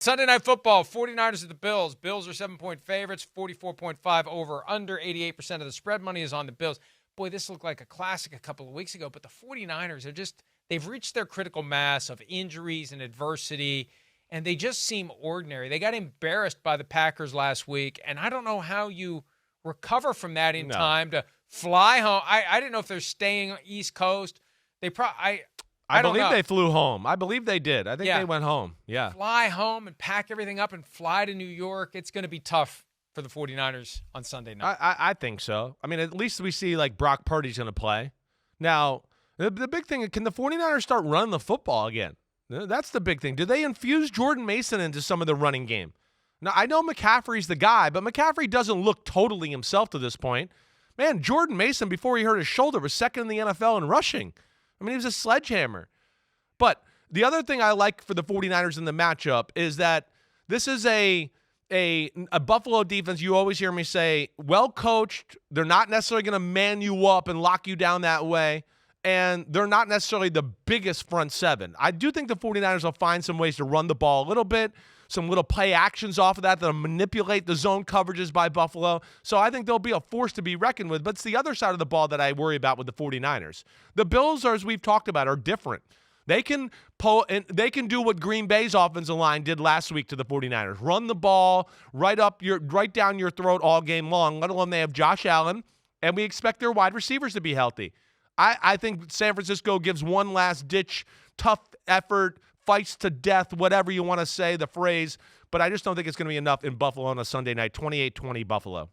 Sunday Night Football, 49ers at the Bills. Bills are 7-point favorites, 44.5 over under. 88% of the spread money is on the Bills. Boy, this looked like a classic a couple of weeks ago, but the 49ers they've reached their critical mass of injuries and adversity, and they just seem ordinary. They got embarrassed by the Packers last week, and I don't know how you recover from that in time to fly home. I didn't know if they're staying East Coast. I believe they flew home. I believe they did. I think they went home. Yeah. Fly home and pack everything up and fly to New York. It's going to be tough for the 49ers on Sunday night. I think so. I mean, at least we see like Brock Purdy's going to play. Now, the big thing, can the 49ers start running the football again? That's the big thing. Do they infuse Jordan Mason into some of the running game? Now, I know McCaffrey's the guy, but McCaffrey doesn't look totally himself to this point. Man, Jordan Mason, before he hurt his shoulder, was second in the NFL in rushing. I mean, he was a sledgehammer. But the other thing I like for the 49ers in the matchup is that this is a Buffalo defense, you always hear me say, well-coached. They're not necessarily going to man you up and lock you down that way. And they're not necessarily the biggest front seven. I do think the 49ers will find some ways to run the ball a little bit, some little play actions off of that that'll manipulate the zone coverages by Buffalo. So I think they'll be a force to be reckoned with. But it's the other side of the ball that I worry about with the 49ers. The Bills, as we've talked about, are different. They can do what Green Bay's offensive line did last week to the 49ers. Run the ball right down your throat all game long, let alone they have Josh Allen, and we expect their wide receivers to be healthy. I think San Francisco gives one last-ditch, tough effort, fights to death, whatever you want to say, the phrase, but I just don't think it's going to be enough in Buffalo on a Sunday night, 28-20 Buffalo.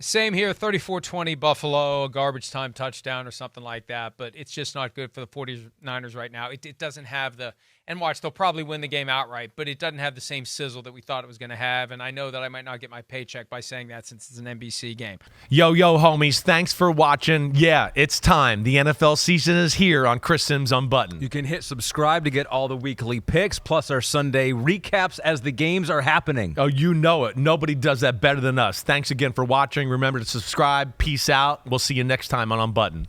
Same here, 34-20 Buffalo, a garbage time touchdown or something like that, but it's just not good for the 49ers right now. It doesn't have and watch, they'll probably win the game outright, but it doesn't have the same sizzle that we thought it was going to have, and I know that I might not get my paycheck by saying that since it's an NBC game. Yo, homies, thanks for watching. Yeah, it's time. The NFL season is here on Chris Simms Unbuttoned. You can hit subscribe to get all the weekly picks, plus our Sunday recaps as the games are happening. Oh, you know it. Nobody does that better than us. Thanks again for watching. Remember to subscribe. Peace out. We'll see you next time on Unbuttoned.